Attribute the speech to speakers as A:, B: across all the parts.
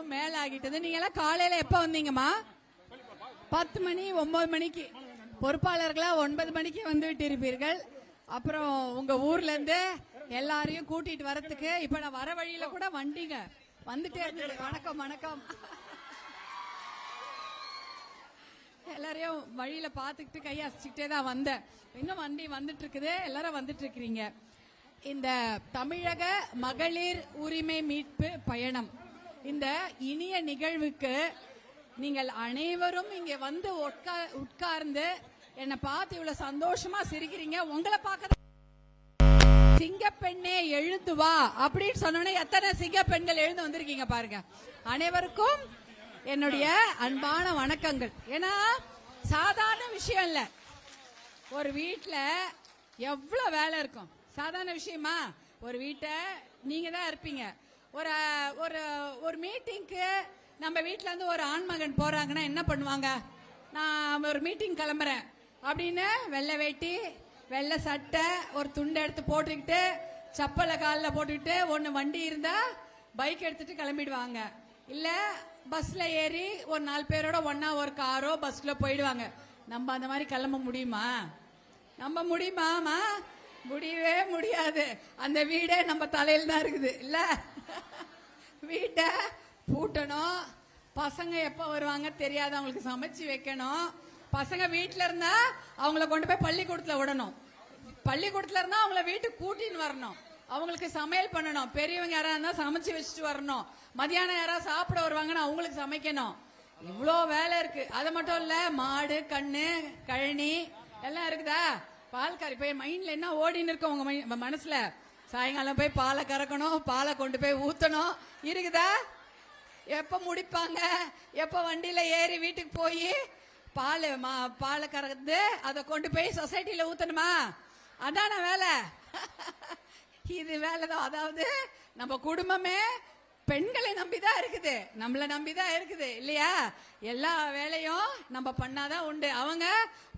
A: மணிக்கும் மேல ஆகிட்டது. நீங்க எல்லாம் காலையில எப்ப வந்தீங்கம்மா? 10 மணி 9 மணிக்கு. பொறுப்பாளர்களா 9 மணிக்கு வந்து விட்டிருப்பீர்கள். அப்புறம் உங்க ஊர்ல இருந்து எல்லாரையும் கூட்டிட்டு வரதுக்கு இப்ப நான் வர வழியில கூட வண்டிங்க வந்துட்டே இருந்தது. வணக்கம் வணக்கம். எல்லாரையும் வழியில பாத்துக்கிட்டு கையசிச்சுட்டே தான் வந்தேன். இன்னும் வண்டி வந்துட்டு இருக்குது, எல்லாரும் வந்துட்டு இருக்கிறீங்க. இந்த தமிழக மகளிர் உரிமை மீட்பு பயணம், இந்த இனிய நிகழ்வுக்கு நீங்கள் அனைவரும் இங்க வந்து உட்கார்ந்து என்னை பார்த்து இவ்வளவு சந்தோஷமா சிரிக்கிறீங்க. உங்களை பார்க்க சிங்கப்பெண்ணே எழுந்து வா அப்படின்னு சொன்னோன்னே எத்தனை சிங்கப்பெண்கள் எழுந்து வந்திருக்கீங்க பாருங்க. அனைவருக்கும் என்னுடைய அன்பான வணக்கங்கள். ஏன்னா சாதாரண விஷயம் இல்ல, ஒரு வீட்டுல எவ்வளவு வேலை இருக்கும். சாதாரண விஷயமா? ஒரு வீட்டை நீங்க தான் இருப்பீங்க. ஒரு ஒரு ஒரு மீட்டிங்க்கு நம்ம வீட்டுல இருந்து ஒரு ஆண்மகன் போறாங்கன்னா என்ன பண்ணுவாங்க? நான் ஒரு மீட்டிங் கிளம்புறேன் அப்படின்னு வெள்ளை வேட்டி வெள்ளை சட்டை ஒரு துண்டை எடுத்து போட்டுக்கிட்டு சப்பலை காலில் போட்டுக்கிட்டு ஒன்று வண்டி இருந்தா பைக் எடுத்துட்டு கிளம்பிடுவாங்க. இல்ல பஸ்ல ஏறி ஒரு 4 பேரோட ஒன்னா ஒரு காரோ பஸ்ல போயிடுவாங்க. நம்ம அந்த மாதிரி கிளம்ப முடியுமா? நம்ம முடியுமாமா? முடியவே முடியாது. அந்த வீடே நம்ம தலையில தான் இருக்குது இல்ல. வீட்டை பூட்டணும், பசங்க எப்ப வருவாங்க தெரியாது, அவங்களுக்கு சமைச்சு வைக்கணும். பசங்க வீட்டுல இருந்தா அவங்கள கொண்டு போய் பள்ளிக்கூடத்துல விடணும், பள்ளிக்கூடத்துல இருந்தா அவங்கள வீட்டுக்கு கூட்டின்னு வரணும், அவங்களுக்கு சமையல் பண்ணணும். பெரியவங்க யாரா இருந்தா சமைச்சு வச்சுட்டு வரணும். மதியானம் யாராவது சாப்பிட வருவாங்கன்னா அவங்களுக்கு சமைக்கணும். இவ்வளோ வேலை இருக்கு. அது மட்டும் இல்ல, மாடு கண்ணு கழனி எல்லாம் இருக்குதா? பால்காரி போய் மைண்ட்ல என்ன ஓடின்னு இருக்கு உங்க மனசுல? சாயங்காலம் போய் பாலை கறக்கணும், பாலை கொண்டு போய் ஊத்தணும் இருக்குதா? எப்ப முடிப்பாங்க? எப்ப வண்டியில ஏறி வீட்டுக்கு போய் பாலை கறந்து அதை கொண்டு போய் சொசைட்டில ஊத்தணுமா? அதான வேலை. இது வேலைதான். அதாவது நம்ம குடும்பமே பெண்களை நம்பிதான் இருக்குது, நம்மள நம்பிதான் இருக்குது இல்லையா? எல்லா வேலையும் நம்ம பண்ணாதான் உண்டு. அவங்க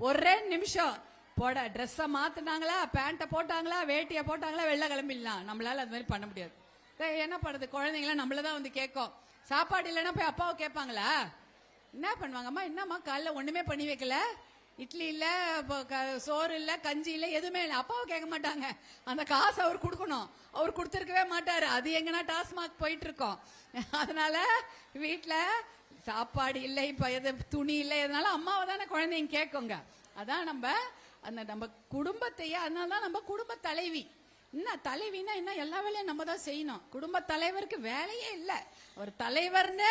A: ஒரே நிமிஷம் போட ட்ரெஸ்ஸ மாத்தினாங்களா, பேண்ட போட்டாங்களா, வேட்டிய போட்டாங்களா, வெள்ளை கிளம்பிடலாம். நம்மளால அது மாதிரி பண்ண முடியாது. என்ன பண்ணுறது? குழந்தைங்களாம் நம்மளதான் வந்து கேட்கும். சாப்பாடு இல்லைன்னா போய் அப்பாவை கேட்பாங்களா? என்ன பண்ணுவாங்கம்மா, என்னம்மா காலைல ஒண்ணுமே பண்ணி வைக்கல, இட்லி இல்ல, சோறு இல்ல, கஞ்சி இல்ல, எதுவுமே இல்லை. அப்பாவை கேட்க மாட்டாங்க. அந்த காசு அவர் கொடுக்கணும். அவர் கொடுத்துருக்கவே மாட்டாரு. அது எங்கன்னா டாஸ்மாக் போயிட்டு இருக்கோம். அதனால வீட்டுல சாப்பாடு இல்லை, இப்ப எது துணி இல்லை, எதனால அம்மாவை தானே குழந்தைங்க கேட்குங்க. அதான் நம்ம குடும்பத்தையே, அதனாலதான் நம்ம குடும்ப தலைவி. என்ன தலைவினா என்ன? எல்லா வேலையும் நம்ம தான் செய்யணும். குடும்ப தலைவருக்கு வேலையே இல்லை. ஒரு தலைவர்னு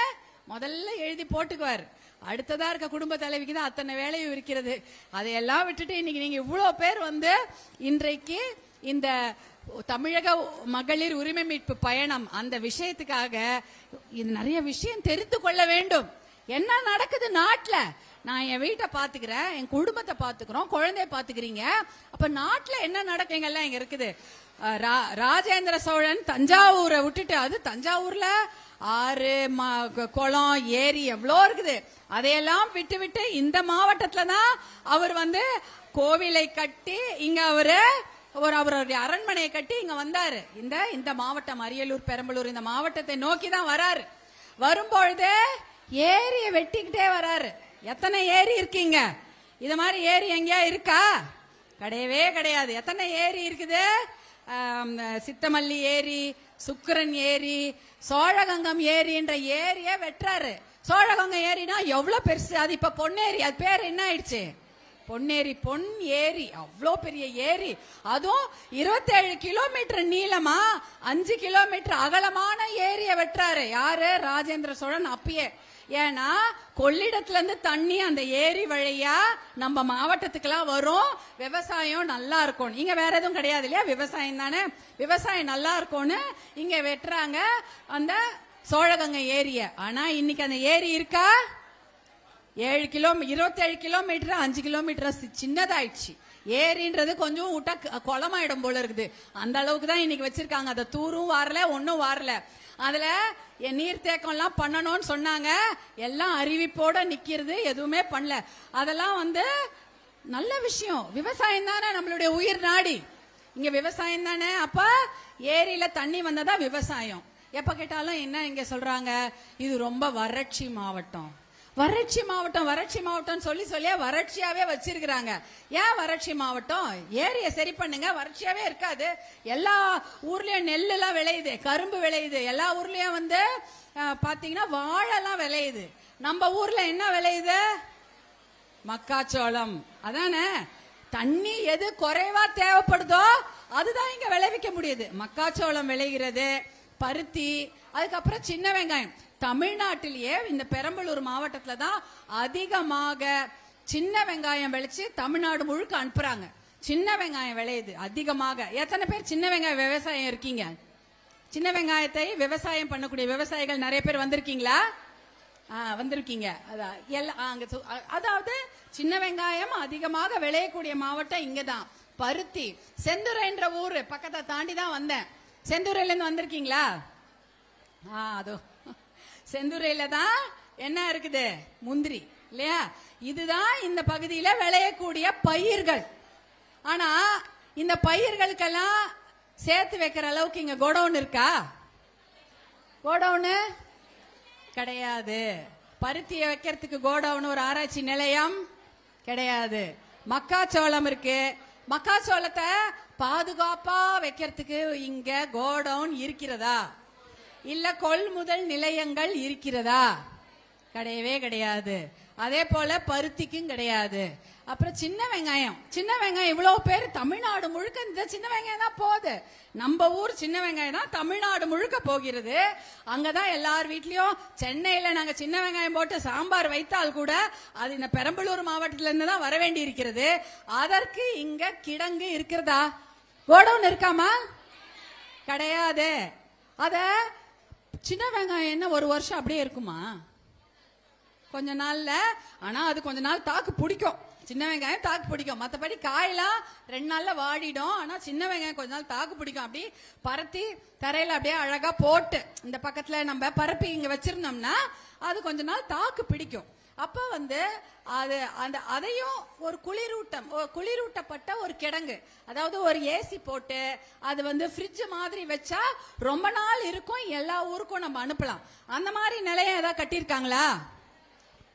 A: முதல்ல எழுதி போட்டுக்குவார். அடுத்ததா இருக்க குடும்ப தலைவிக்கு தான் அத்தனை வேலையும் இருக்கிறது. அதையெல்லாம் விட்டுட்டு இன்னைக்கு நீங்க இவ்வளவு பேர் வந்து இன்றைக்கு இந்த தமிழக மகளிர் உரிமை மீட்பு பயணம் அந்த விஷயத்துக்காக இது நிறைய விஷயம் தெரிந்து கொள்ள வேண்டும். என்ன நடக்குது நாட்டுல? நான் என் வீட்டை பாத்துக்கிறேன், என் குடும்பத்தை பாத்துக்கிறோம், குழந்தைய பாத்துக்கிறீங்க. அப்ப நாட்டுல என்ன நடக்குங்கெல்லாம் இங்க இருக்குது. ராஜேந்திர சோழன் தஞ்சாவூரை விட்டுட்டு, அது தஞ்சாவூர்ல ஆறு குளம் ஏரி எவ்வளோ இருக்குது, அதையெல்லாம் விட்டு விட்டு இந்த மாவட்டத்துல தான் அவர் வந்து கோவிலை கட்டி இங்க அவருடைய அரண்மனையை கட்டி இங்க வந்தாரு. இந்த மாவட்டம் அரியலூர் பெரம்பலூர் இந்த மாவட்டத்தை நோக்கி தான் வராரு. வரும்பொழுது ஏரிய வெட்டிக்கிட்டே வராரு. எத்தனை ஏரி இருக்கீங்க? இது மாதிரி ஏரி எங்கேயா இருக்கா? கிடையவே கிடையாது. எத்தனை ஏரி இருக்குது? சித்தமல்லி ஏரி, சுக்கரன் ஏரி, சோழகங்கம் ஏரின்ற ஏரிய வெட்டுறாரு. சோழகங்கம் ஏரினா எவ்வளவு பெருசு, அது இப்ப பொன்னேரி. அது பேர் என்ன ஆயிடுச்சு? பொன்னேரி. பொன் ஏரி அவ்வளோ பெரிய ஏரி. அதுவும் 27 கிலோமீட்டர் நீளமா 5 கிலோமீட்டர் அகலமான ஏரிய வெட்டுறாரு. யாரு? ராஜேந்திர சோழன் அப்பயே. ஏன்னா கொள்ளிடத்துல இருந்து தண்ணி அந்த ஏரி வழியா நம்ம மாவட்டத்துக்கெல்லாம் வரும். விவசாயம் நல்லா இருக்கும். இங்க வேற எதுவும் கிடையாது இல்லையா? விவசாயம் தானே. விவசாயம் நல்லா இருக்கும்னு இங்க வெட்டுறாங்க அந்த சோழகங்கை ஏரிய. ஆனா இன்னைக்கு அந்த ஏரி இருக்கா? 27 கிலோமீட்டர் 5 கிலோமீட்டர் சின்னதாயிடுச்சு. ஏரின்றது கொஞ்சம் விட்டா குளமாயிடும் போல இருக்குது. அந்த அளவுக்கு தான் இன்னைக்கு வச்சிருக்காங்க. அதை தூரும் வாரல, ஒன்னும் வாரல. அதுல நீர்த்தேக்கம் எல்லாம் பண்ணணும்னு சொன்னாங்க. எல்லாம் அறிவிப்போட நிக்கிறது, எதுவுமே பண்ணல. அதெல்லாம் வந்து நல்ல விஷயம். விவசாயம் தானே நம்மளுடைய உயிர் நாடி. இங்க விவசாயம் தானே. அப்ப ஏரியில தண்ணி வந்ததா விவசாயம். எப்ப கேட்டாலும் என்ன இங்க சொல்றாங்க, இது ரொம்ப வறட்சி மாவட்டம், வறட்சி மாவட்டம், வறட்சி மாவட்டம் சொல்லி சொல்லியே வறட்சியாவே வச்சிருக்கிறாங்க. ஏன் வறட்சி மாவட்டம்? ஏரிய சரி பண்ணுங்க, வறட்சியாவே இருக்காது. எல்லா ஊர்லயும் நெல் எல்லாம் விளையுது, கரும்பு விளையுது, எல்லா ஊர்லயும் வந்து பாத்தீங்கன்னா வாழெல்லாம் விளையுது. நம்ம ஊர்ல என்ன விளையுது? மக்காச்சோளம். அதானே, தண்ணி எது குறைவா தேவைப்படுதோ அதுதான் இங்க விளைவிக்க முடியுது. மக்காச்சோளம் விளைகிறது, பருத்தி, அதுக்கப்புறம் சின்ன வெங்காயம். தமிழ்நாட்டிலேயே இந்த பெரம்பலூர் மாவட்டத்துல தான் அதிகமாக சின்ன வெங்காயம் விளைச்சு தமிழ்நாடு முழுக்க அனுப்புறாங்க. சின்ன வெங்காயம் விளையுது அதிகமாக. எத்தனை பேர் சின்ன வெங்காயம் விவசாயம் இருக்கீங்க? சின்ன வெங்காயத்தை விவசாயம் பண்ணக்கூடிய விவசாயிகள் நிறைய பேர் வந்திருக்கீங்களா? வந்திருக்கீங்க. அதாவது சின்ன வெங்காயம் அதிகமாக விளையக்கூடிய மாவட்டம் இங்கதான். பருத்தி, செந்துரைன்ற ஊரு பக்கத்தை தாண்டி தான் வந்தேன். செந்துரையில இருந்து வந்திருக்கீங்களா? அதோ செந்துரையில தான் என்ன இருக்குது? முந்திரி இல்லையா? இதுதான் இந்த பகுதியில விளையக்கூடிய பயிர்கள். ஆனா இந்த பயிர்களுக்கெல்லாம் சேர்த்து வைக்கிற அளவுக்கு இங்க கோடவுன் இருக்கா? கோடவுனு கிடையாது. பருத்தியை வைக்கிறதுக்கு கோடவுன், ஒரு ஆராய்ச்சி நிலையம் கிடையாது. மக்காச்சோளம் இருக்கு. மக்காச்சோளத்தை பாதுகாப்பா வைக்கிறதுக்கு இங்க கோடவுன் இருக்கிறதா? இல்ல கொள்முதல் நிலையங்கள் இருக்கிறதா? கிடையவே கிடையாது. அதே போல பருத்திக்கும் கிடையாது. அப்புறம் சின்ன வெங்காயம், சின்ன வெங்காயம் இவ்வளவு பேர் தமிழ்நாடு முழுக்க இந்த சின்ன வெங்காயம் தான் போகுது. நம்ம ஊர் சின்ன வெங்காயம் தான் தமிழ்நாடு முழுக்க போகிறது. அங்கதான் எல்லார் வீட்லயும், சென்னையில நாங்க சின்ன வெங்காயம் போட்டு சாம்பார் வைத்தால் கூட அது இந்த பெரம்பலூர் மாவட்டத்துல இருந்து தான் வர வேண்டி இருக்கிறது. அதற்கு இங்க கிடங்கு இருக்கிறதா? கோடவுன் இருக்காமா? கிடையாது. அத சின்ன வெங்காயம் என்ன ஒரு வருஷம் அப்படியே இருக்குமா? கொஞ்ச நாள்ல. ஆனா அது கொஞ்ச நாள் தாக்கு பிடிக்கும். சின்ன வெங்காயம் தாக்கு பிடிக்கும். மற்றபடி காயெல்லாம் 2 நாள்ல வாடிடும். ஆனா சின்ன வெங்காயம் கொஞ்ச நாள் தாக்கு பிடிக்கும். அப்படி பருத்தி தரையில அப்படியே அழகா போட்டு இந்த பக்கத்துல நம்ம பரப்பி இங்க வச்சிருந்தோம்னா அது கொஞ்ச நாள் தாக்கு பிடிக்கும். அப்ப வந்து அது அந்த அதையும் ஒரு குளிரூட்டப்பட்ட ஒரு கிடங்கு, அதாவது ஒரு ஏசி போட்டு அது வந்து ஃப்ரிட்ஜ் மாதிரி வச்சா ரொம்ப நாள் இருக்கும், எல்லா ஊருக்கும் நம்ம அனுப்பலாம். அந்த மாதிரி நிலையம் ஏதாவது கட்டியிருக்காங்களா?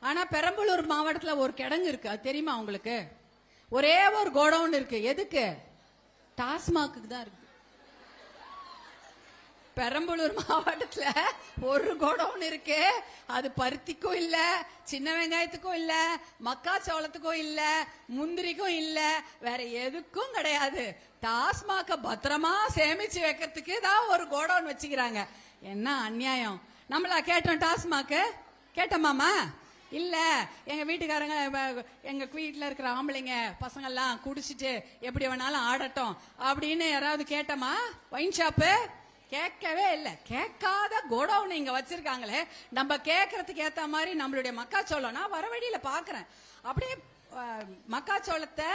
A: ஆனா பெரம்பலூர் மாவட்டத்துல ஒரு கிடங்கு இருக்கு, அது தெரியுமா உங்களுக்கு? ஒரே ஒரு கோடவுன் இருக்கு. எதுக்கு? டாஸ்மாக்கு தான் இருக்கு. பெரம்பலூர் மாவட்டத்துல ஒரு கோடவுன் இருக்கு. அது பருத்திக்கும் இல்ல, சின்ன வெங்காயத்துக்கும் இல்ல, மக்காச்சோளத்துக்கும் இல்ல, முந்திரிக்கும் இல்ல, வேற எதுக்கும் கிடையாது. டாஸ்மாக பத்திரமா சேமிச்சு வைக்கிறதுக்கு தான் ஒரு கோடவுன் வச்சுக்கிறாங்க. என்ன அநியாயம்! நம்மளா கேட்டோம் டாஸ்மாக்கு? கேட்டோமாமா? இல்ல. எங்க வீட்டுக்காரங்க, எங்க வீட்டுல இருக்கிற ஆம்பளைங்க பசங்கள்லாம் குடிச்சிட்டு எப்படி வேணாலும் ஆடட்டும் அப்படின்னு யாராவது கேட்டோமா? வைன் ஷாப்பு கேட்கவே இல்லை. கேட்காத கோடவுன் இங்க வச்சிருக்காங்களே. நம்ம கேட்கறதுக்கு ஏத்த மாதிரி நம்மளுடைய மக்காச்சோளம், நான் வர வழியில பாக்குறேன், அப்படியே மக்காச்சோளத்தை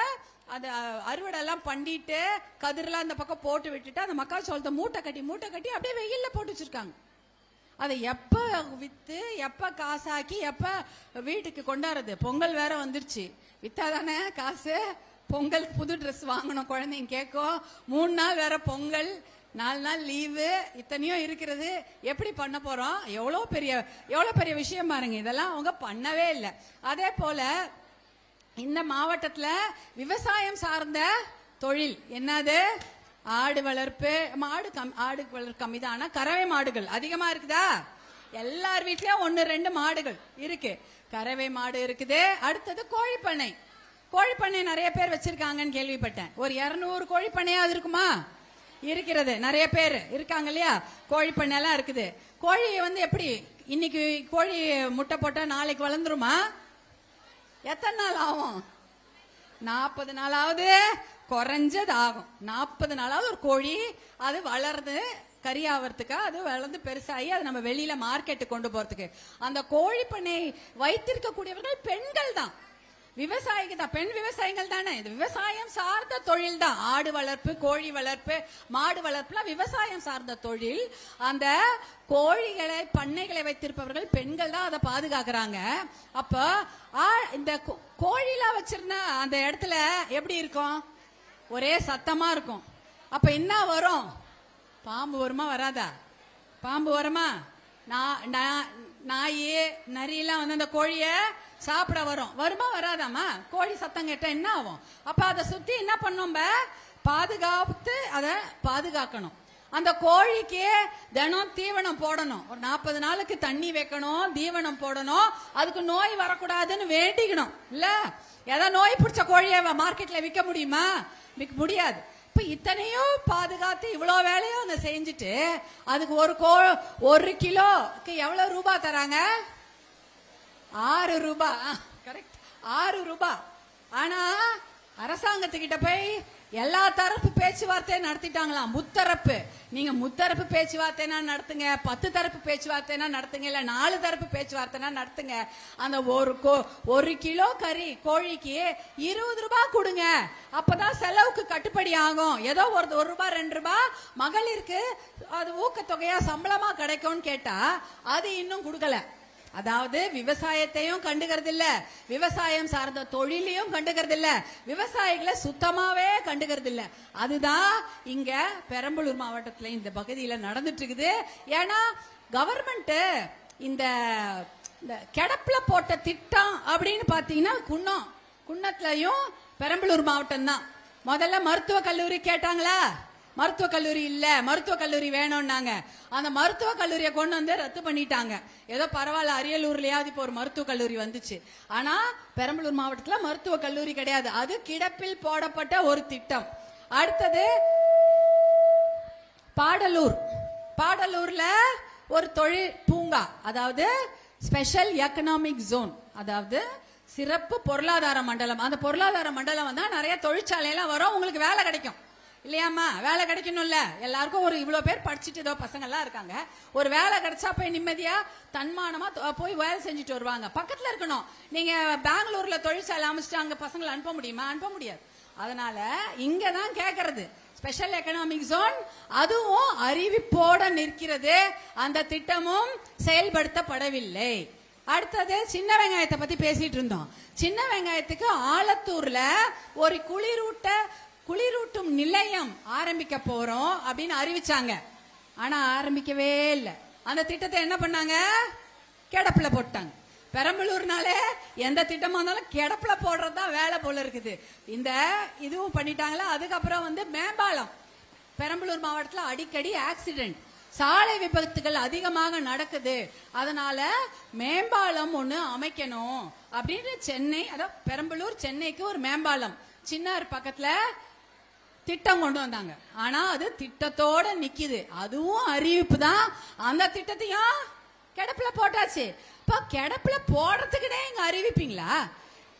A: அது அறுவடை எல்லாம் பண்ணிட்டு கதிரெல்லாம் இந்த பக்கம் போட்டு விட்டுட்டு அந்த மக்காச்சோளத்தை மூட்டை கட்டி அப்படியே வெயில்ல போட்டு வச்சிருக்காங்க. அதை எப்ப வித்து எப்ப காசாக்கி எப்ப வீட்டுக்கு கொண்டாடுறது? பொங்கல் வேற வந்துருச்சு, வித்தாதானே காசு. பொங்கலுக்கு புது ட்ரெஸ் வாங்கணும், குழந்தைங்க கேட்கும். 3 நாள் வேற பொங்கல், 4 நாள் லீவு, இத்தனையும் இருக்கிறது. எப்படி பண்ண போறோம்? எவ்வளவு பெரிய விஷயம் பாருங்க. இதெல்லாம் அவங்க பண்ணவே இல்லை. அதே போல இந்த மாவட்டத்துல விவசாயம் சார்ந்த தொழில் என்னது? ஆடு வளர்ப்பு. ஆடு வளர்ப்பு கம்மிதான், ஆனா கறவை மாடுகள் அதிகமா இருக்குதா? எல்லார் வீட்லயும் 1-2 மாடுகள் இருக்கு. கறவை மாடு இருக்குது. அடுத்தது கோழிப்பண்ணை. கோழிப்பண்ணை நிறைய பேர் வச்சிருக்காங்கன்னு கேள்விப்பட்டேன். ஒரு 200 கோழிப்பண்ணையாவது இருக்குமா? இருக்கிறது. நிறைய பேர் இருக்காங்க இல்லையா? கோழிப்பண்ணை எல்லாம் இருக்குது. கோழி வந்து எப்படி, இன்னைக்கு கோழி முட்டை போட்டா நாளைக்கு வளர்ந்துருமா? எத்தனை நாள் ஆகும்? 40 நாளாவது குறைஞ்சது ஆகும். 40 நாளாவது ஒரு கோழி அது வளர்ந்து கறியாவறதுக்கா, அது வளர்ந்து பெருசாகி அது நம்ம வெளியில மார்க்கெட்டு கொண்டு போறதுக்கு. அந்த கோழி பண்ணை வைத்திருக்க கூடியவர்கள் பெண்கள் தான், விவசாயிகள் தான், பெண் விவசாயிகள் தானே. இது விவசாயம் சார்ந்த தொழில் தான். ஆடு வளர்ப்பு, கோழி வளர்ப்பு, மாடு வளர்ப்புலாம் விவசாயம் சார்ந்த தொழில். அந்த கோழிகளை பண்ணைகளை வைத்திருப்பவர்கள் பெண்கள் தான் அதை பாதுகாக்கிறாங்க. அப்ப இந்த கோழிலாம் வச்சிருந்தா அந்த இடத்துல எப்படி இருக்கும்? ஒரே சத்தமா இருக்கும். அப்ப என்ன வரும்? பாம்பு வருமா? வராதா? பாம்பு வருமா? நாய் நரியெல்லாம் வந்து அந்த கோழிய சாப்பிட வருமா வராதாமா? கோழி சத்தம் கேட்டா என்ன ஆகும்? அப்ப அதை சுத்தி என்ன பண்ணோம்? பாதுகாத்து அதை பாதுகாக்கணும். அந்த கோழிக்கு தினம் தீவனம் போடணும். ஒரு 40 நாளுக்கு தண்ணி வைக்கணும், தீவனம் போடணும். அதுக்கு நோய் வரக்கூடாதுன்னு வேண்டிக்கணும். இல்ல ஏதோ நோய் பிடிச்ச கோழியை மார்க்கெட்ல விற்க முடியுமா? விற்க முடியாது. இப்ப இத்தனையும் பாதுகாத்து இவ்வளவு வேலையும் அவங்க செஞ்சுட்டு அதுக்கு ஒரு கிலோக்கு எவ்வளவு ரூபாய் தராங்க? 6 ரூபாய். கரெக்ட், 6 ரூபாய். ஆனா அரசாங்கத்துக்கிட்ட போய் எல்லா தரப்பு பேச்சுவார்த்தை நடத்திட்டாங்களாம். முத்தரப்பு. நீங்க முத்தரப்பு பேச்சுவார்த்தைனா நடத்துங்க, 10 தரப்பு பேச்சுவார்த்தைனா நடத்துங்க, இல்ல 4 தரப்பு பேச்சுவார்த்தைனா நடத்துங்க. அந்த ஒரு கிலோ கறி கோழிக்கு 20 ரூபாய் கொடுங்க, அப்பதான் செலவுக்கு கட்டுப்படி ஆகும். ஏதோ ஒரு ரூபாய் 2 ரூபாய் மகளிருக்கு அது ஊக்கத்தொகையா சம்பளமா கிடைக்கும்னு கேட்டா அது இன்னும் கொடுக்கல. அதாவது விவசாயத்தையும் கண்டுகிறது இல்ல, விவசாயம் சார்ந்த தொழிலையும் கண்டுகிறது இல்ல, விவசாயிகளை சுத்தமாவே கண்டுகிறது இல்ல. அதுதான் இங்க பெரம்பலூர் மாவட்டத்துல இந்த பகுதியில நடந்துட்டு இருக்குது. ஏன்னா கவர்மெண்ட் இந்த கிடப்புல போட்ட திட்டம் அப்படின்னு பாத்தீங்கன்னா குன்னத்துலயும் பெரம்பலூர் மாவட்டம் தான். முதல்ல மருத்துவ கல்லூரி கேட்டாங்களா? மருத்துவ கல்லூரி இல்ல, மருத்துவ கல்லூரி வேணும்னாங்க. அந்த மருத்துவ கல்லூரியை கொண்டு வந்து ரத்து பண்ணிட்டாங்க. ஏதோ பரவாயில்ல, அரியலூர்லயாவது இப்போ ஒரு மருத்துவ கல்லூரி வந்துச்சு. ஆனா பெரம்பலூர் மாவட்டத்துல மருத்துவ கல்லூரி கிடையாது. அது கிடப்பில் போடப்பட்ட ஒரு திட்டம். அடுத்தது பாடலூர்ல ஒரு தொழில் பூங்கா, அதாவது ஸ்பெஷல் எக்கனாமிக் ஜோன், அதாவது சிறப்பு பொருளாதார மண்டலம். அந்த பொருளாதார மண்டலம் வந்தா நிறைய தொழிற்சாலையெல்லாம் வரும், உங்களுக்கு வேலை கிடைக்கும் இல்லையாமா? வேலை கிடைக்கணும்ல எல்லாருக்கும். ஒரு இவ்வளவு பேர் படிச்சுட்டு ஏதோ பசங்க எல்லாம் இருக்காங்க, ஒரு வேலை கிடைச்சா போய் நிம்மதியா தன்மானமா போய் வேலை செஞ்சுட்டு வருவாங்க. பக்கத்துல இருக்கணும். நீங்க பெங்களூர்ல தொழிற்சாலை அமைச்சிட்டு அங்க பசங்களை அனுப்ப முடியுமா? அனுப்ப முடியாது. அதனால இங்கதான் கேட்கறது ஸ்பெஷல் எக்கனாமிக் ஜோன், அதுவும் அறிவிப்போட நிற்கிறது. அந்த திட்டமும் செயல்படுத்தப்படவில்லை. அடுத்தது சின்ன வெங்காயத்தை பத்தி பேசிட்டு இருந்தோம். சின்ன வெங்காயத்துக்கு ஆலத்தூர்ல ஒரு குளிரூட்டும் நிலையம் ஆரம்பிக்க போறோம் அப்படின்னு அறிவிச்சாங்க. ஆனா ஆரம்பிக்கவே இல்லை. அந்த திட்டத்தை என்ன பண்ணாங்க? கிடப்புல போட்டாங்க. பெரம்பலூர்னாலே எந்த திட்டமா இருந்தாலும் கிடப்புல போடுறதுதான் வேலை போல இருக்குது. இந்த இதுவும் பண்ணிட்டாங்களா? அதுக்கப்புறம் வந்து மேம்பாலம். பெரம்பலூர் மாவட்டத்தில் அடிக்கடி ஆக்சிடென்ட், சாலை விபத்துகள் அதிகமாக நடக்குது. அதனால மேம்பாலம் ஒண்ணு அமைக்கணும் அப்படின்னு பெரம்பலூர் சென்னைக்கு ஒரு மேம்பாலம் சின்னார் பக்கத்துல திட்டம் கொண்டு வந்தாங்க. ஆனா அது திட்டத்தோட நிக்குது. அதுவும் அறிவிப்பு தான். அந்த திட்டத்தையும் கிடப்புல போட்டாச்சு. இப்ப கிடப்புல போடுறதுக்குனே இங்க அறிவிப்பீங்களா?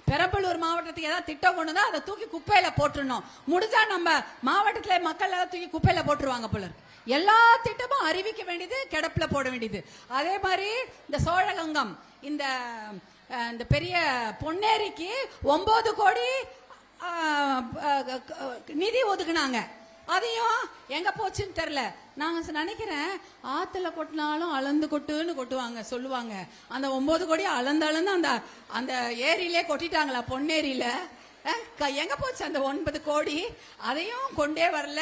A: பெரம்பலூர் மாவட்டத்துக்கு ஏதாவது திட்டம் கொண்டு வந்தா அதை தூக்கி குப்பையில போட்டுருணும். முடிஞ்சா நம்ம மாவட்டத்துல மக்கள் எல்லாம் தூக்கி குப்பையில போட்டுருவாங்க போல. எல்லா திட்டமும் அறிவிக்க வேண்டியது, கிடப்புல போட வேண்டியது. அதே மாதிரி இந்த சோழகங்கம், இந்த பெரிய பொன்னேரிக்கு 9 கோடி நிதி ஒதுக்குனாங்க. அதையும் எங்க போச்சுன்னு தெரியல. நாங்க நினைக்கிறேன் ஆத்துல கொட்டினாலும் அளந்து கொட்டுன்னு கொட்டுவாங்க சொல்லுவாங்க. அந்த 9 கோடி அளந்து அந்த ஏரியிலே கொட்டிட்டாங்களா? பொன்னேரியில எங்க போச்சு அந்த 9 கோடி? அதையும் கொண்டே வரல.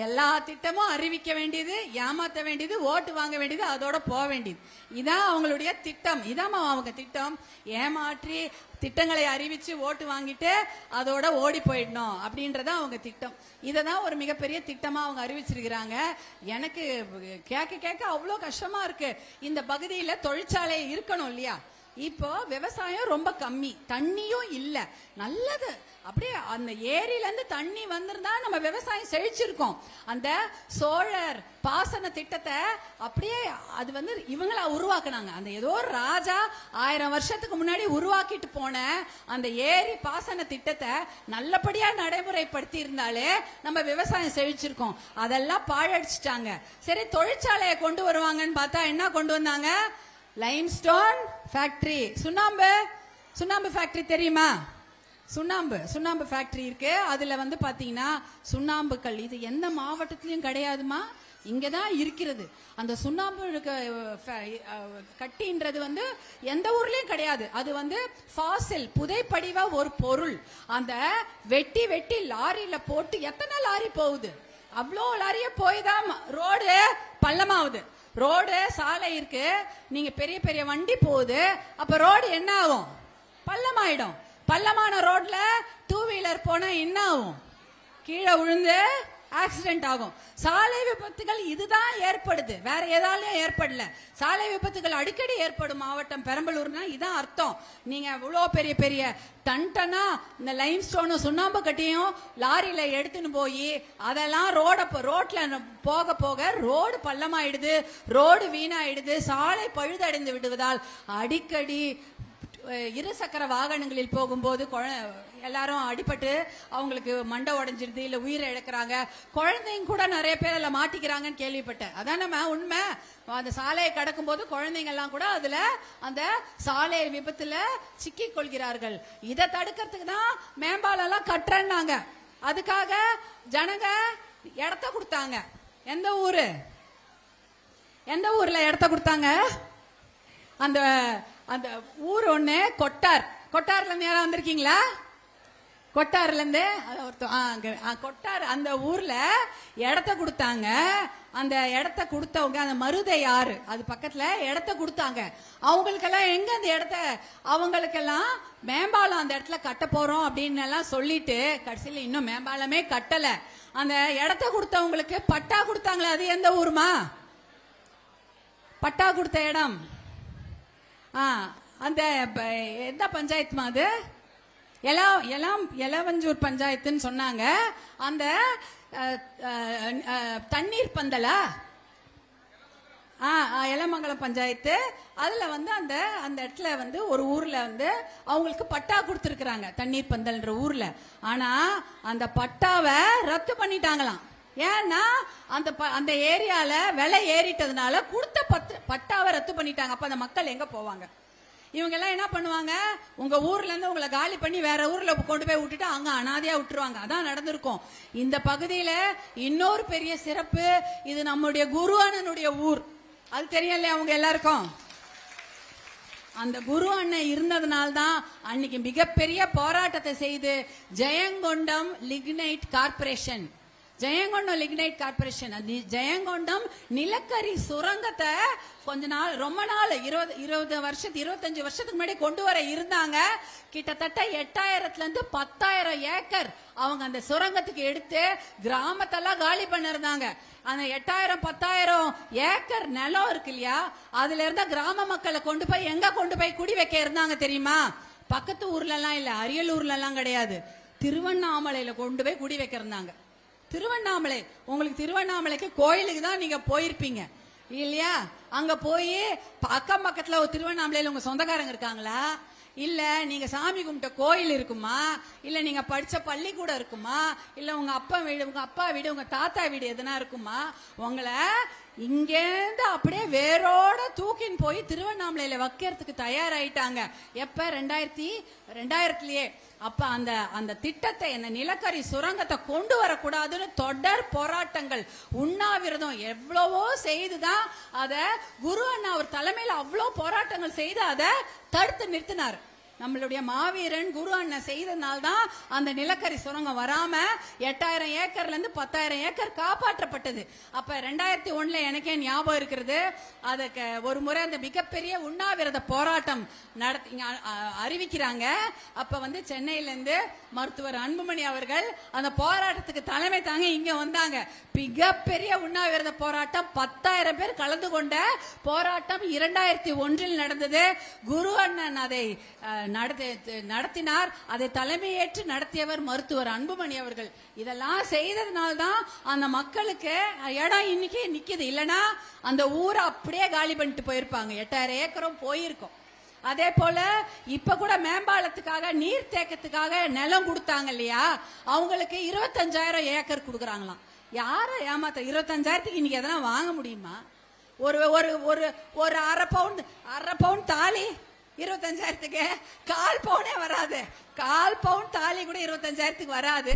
A: எல்லா திட்டமும் அறிவிக்க வேண்டியது, ஏமாத்த வேண்டியது, ஓட்டு வாங்க வேண்டியது, அதோட போக வேண்டியது. இதான் அவங்களுடைய திட்டம். இதான் அவங்க திட்டம். ஏமாற்றி திட்டங்களை அறிவிச்சு ஓட்டு வாங்கிட்டு அதோட ஓடி போயிடணும் அப்படின்றத அவங்க திட்டம். இததான் ஒரு மிகப்பெரிய திட்டமா அவங்க அறிவிச்சிருக்கிறாங்க. எனக்கு கேட்க அவ்வளோ கஷ்டமா இருக்கு. இந்த பகுதியில தொழிற்சாலை இருக்கணும் இல்லையா? இப்போ விவசாயம் ரொம்ப கம்மி, தண்ணியும் இல்ல. நல்லது, அப்படியே அந்த ஏரியில இருந்து தண்ணி வந்திருந்தா நம்ம விவசாயம் செழிச்சிருக்கோம். அந்த சோழர் பாசன திட்டத்தை அப்படியே அது வந்து இவங்களா உருவாக்குனாங்க. அந்த ஏதோ ஒரு ராஜா 1000 வருஷத்துக்கு முன்னாடி உருவாக்கிட்டு போன அந்த ஏரி பாசன திட்டத்தை நல்லபடியா நடைமுறைப்படுத்தி இருந்தாலே நம்ம விவசாயம் செழிச்சிருக்கோம். அதெல்லாம் பாழடிச்சிட்டாங்க. சரி, தொழிற்சாலையை கொண்டு வருவாங்கன்னு பார்த்தா என்ன கொண்டு வந்தாங்க? லைம்ஸ்டோன் ஃபேக்டரி, சுண்ணாம்பு ஃபேக்டரி தெரியுமா? சுண்ணாம்பு ஃபேக்டரி இருக்கு. அதுல வந்து பாத்தீங்கன்னா சுண்ணாம்புக்கல் இது எந்த மாவட்டத்திலயும் கிடையாதுமா, இங்கதான் இருக்கிறது. அந்த சுண்ணாம்பு கட்டின்றது வந்து எந்த ஊர்லயும் கிடையாது. அது வந்து ஃபாசில், புதைப்படிவ ஒரு பொருள். அந்த வெட்டி லாரியில போட்டு எத்தனை லாரி போகுது? அவ்வளோ லாரிய போய் தான் ரோடு பள்ளமாவுது. ரோடு சாலை இருக்கு, நீங்க பெரிய பெரிய வண்டி போகுது, அப்ப ரோடு என்ன ஆகும்? பள்ளமாயிடும். பள்ளமான ரோட்ல 2 வீலர் போனா என்ன ஆகும்? கீழே விழுந்து ஆக்சிடென்ட் ஆகும். சாலை விபத்துகள் இதுதான் ஏற்படுது, வேற ஏதாலையும் ஏற்படல. சாலை விபத்துகள் அடிக்கடி ஏற்படும் மாவட்டம் பெரம்பலூர்னா இதான் அர்த்தம். நீங்க இவ்வளோ பெரிய பெரிய டன்டனா இந்த லைம் ஸ்டோனும் சுண்ணாம்பு கட்டியும் லாரியில எடுத்துன்னு போய் அதெல்லாம் ரோட்ல போக போக ரோடு பள்ளமாயிடுது, ரோடு வீணாயிடுது, சாலை பழுதடைந்து விடுவதால் அடிக்கடி இருசக்கர வாகனங்களில் போகும்போது எல்லாரும் அடிபட்டு அவங்களுக்கு மண்டை உடைஞ்சிருது, இல்ல உயிரை இழக்கிறாங்க. குழந்தைங்க கூட நிறைய பேர் அதுல மாட்டிக்கிறாங்கன்னு கேள்விப்பட்டேன். அதான உண்மை. அந்த சாலையை கடக்கும் போது குழந்தைங்க எல்லாம் கூட அதுல அந்த சாலை விபத்துல சிக்கி கொள்கிறார்கள். இதை தடுக்கிறதுக்கு தான் மேம்பாலம் எல்லாம் கட்டுறேன்னாங்க. அதுக்காக ஜனங்க இடத்த கொடுத்தாங்க. எந்த ஊர்ல இடத்த கொடுத்தாங்க? அந்த அந்த ஊர் ஒண்ணு கொட்டார்ல இருந்து யாரா வந்திருக்கீங்களா? கொட்டார்ல இருந்து கொட்டார் அந்த ஊர்ல இடத்த கொடுத்தாங்க. அந்த இடத்த கொடுத்தவங்க அந்த மருதை ஆறு அது பக்கத்துல இடத்த கொடுத்தாங்க. அவங்களுக்கெல்லாம் எங்க அந்த இடத்த அவங்களுக்கெல்லாம் மேம்பாலம் அந்த இடத்துல கட்ட போறோம் அப்படின்னு எல்லாம் சொல்லிட்டு கடைசியில இன்னும் மேம்பாலமே கட்டல. அந்த இடத்த கொடுத்தவங்களுக்கு பட்டா கொடுத்தாங்களே, அது எந்த ஊருமா? பட்டா கொடுத்த இடம் அந்த எந்த பஞ்சாயத்துமா? அது எலவஞ்சூர் பஞ்சாயத்துன்னு சொன்னாங்க. அந்த தண்ணீர் பந்தலா எலமங்கலம் பஞ்சாயத்து. அதுல அந்த அந்த இடத்துல ஒரு ஊர்ல அவங்களுக்கு பட்டா கொடுத்துருக்காங்க, தண்ணீர் பந்தல்ன்ற ஊர்ல. ஆனா அந்த பட்டாவை ரத்து பண்ணிட்டாங்களாம். ஏன்னா அந்த ஏரியால விலை ஏறிட்டதுனால கொடுத்த பட்டாவை ரத்து பண்ணிட்டாங்க. அப்ப அந்த மக்கள் எங்க போவாங்க? இவங்க எல்லாம் என்ன பண்ணுவாங்க? உங்க ஊர்ல இருந்து உங்களை காலி பண்ணி வேற ஊர்ல கொண்டு போய் விட்டுட்டு அங்க அனாதையா விட்டுருவாங்க. அதான் நடந்திருக்கும். இந்த பகுதியில இன்னொரு பெரிய சிறப்பு, இது நம்முடைய குரு அண்ணனுடைய ஊர். அது தெரியல அவங்க எல்லாருக்கும். அந்த குரு அண்ணன் இருந்ததுனால்தான் அன்னைக்கு மிகப்பெரிய போராட்டத்தை செய்து ஜெயங்கொண்டம் லிக்னைட் கார்பரேஷன் ஜெயங்கொண்டம் நிலக்கரி சுரங்கத்தை கொஞ்ச நாள், ரொம்ப நாள், 25 வருஷத்துக்கு முன்னாடி கொண்டு வர இருந்தாங்க. கிட்டத்தட்ட 8000 இருந்து 10,000 ஏக்கர் அவங்க அந்த சுரங்கத்துக்கு எடுத்து கிராமத்தெல்லாம் காலி பண்ணிருந்தாங்க. அந்த 8000-10,000 ஏக்கர் நிலம் இருக்கு இல்லையா, அதுல இருந்த கிராம மக்களை கொண்டு போய் குடி வைக்க இருந்தாங்க தெரியுமா? பக்கத்து ஊர்ல எல்லாம் இல்ல, அரியலூர்ல எல்லாம் கிடையாது, திருவண்ணாமலையில கொண்டு போய் குடி வைக்க இருந்தாங்க. திருவண்ணாமலை, உங்களுக்கு திருவண்ணாமலைக்கு கோயிலுக்கு தான் நீங்க போயிருப்பீங்க இல்லையா? அங்க போய் அக்கம் பக்கத்துல ஒரு திருவண்ணாமலையில உங்க சொந்தக்காரங்க இருக்காங்களா? இல்ல நீங்க சாமி கும்பிட்ட கோயில் இருக்குமா? இல்ல நீங்க படிச்ச பள்ளிக்கூடம் இருக்குமா? இல்ல உங்க அப்பா வீடு, உங்க தாத்தா வீடு எதுனா இருக்குமா? உங்களை இங்கேருந்து அப்படியே வேரோட தூக்கின்னு போய் திருவண்ணாமலையில வைக்கிறதுக்கு தயாராயிட்டாங்க. எப்ப? 2000லயே. அப்ப அந்த திட்டத்தை, அந்த நிலக்கரி சுரங்கத்தை கொண்டு வரக்கூடாதுன்னு தொடர் போராட்டங்கள், உண்ணாவிரதம் எவ்வளவோ செய்துதான் அத குரு அண்ணா அவர் தலைமையில அவ்வளவு போராட்டங்கள் செய்து அதை தடுத்து நிறுத்தினார். நம்மளுடைய மாவீரன் குரு அண்ணன் செய்தனால்தான் அந்த நிலக்கரி சுரங்கம் வராம 8000 ஏக்கர்ல இருந்து 10,000 ஏக்கர் காப்பாற்றப்பட்டது. அப்ப 2001 எனக்கே ஞாபகம் இருக்கிறது. அதுக்கு ஒரு முறை அந்த மிகப்பெரிய உண்ணாவிரத போராட்டம் அறிவிக்கிறாங்க. அப்ப சென்னையில இருந்து மருத்துவர் அன்புமணி அவர்கள் அந்த போராட்டத்துக்கு தலைமை தாங்க இங்க வந்தாங்க. மிகப்பெரிய உண்ணாவிரத போராட்டம், 10,000 பேர் கலந்து கொண்ட போராட்டம் 2001 நடந்தது. குரு அண்ணன் அதை நடத்தினார். அதை தலைமையேற்று நடத்தியவர் மருத்துவர் அன்புமணி அவர்கள். இதெல்லாம் செய்ததுனால்தான் அந்த மக்களுக்கு இடம் இன்னைக்கு நிக்குது. இல்லனா அந்த ஊரை அப்படியே காலி பண்ணிட்டு போயிருப்பாங்க. 8000 ஏக்கரும் போயிருக்கும். அதே போல இப்ப கூட மேம்பாலத்துக்காக, நீர் தேக்கத்துக்காக நிலம் கொடுத்தாங்க இல்லையா, அவங்களுக்கு 25,000 ஏக்கர் கொடுக்கறாங்களாம். யார ஏமாத்த? 25,000க்கு இன்னைக்கு எதனா வாங்க முடியுமா? ஒரு ஒரு அரை பவுன் தாலி 25,000க்கு, 1/4 பவுனே வராது. 1/4 பவுன் தாலி கூட 25,000க்கு வராது.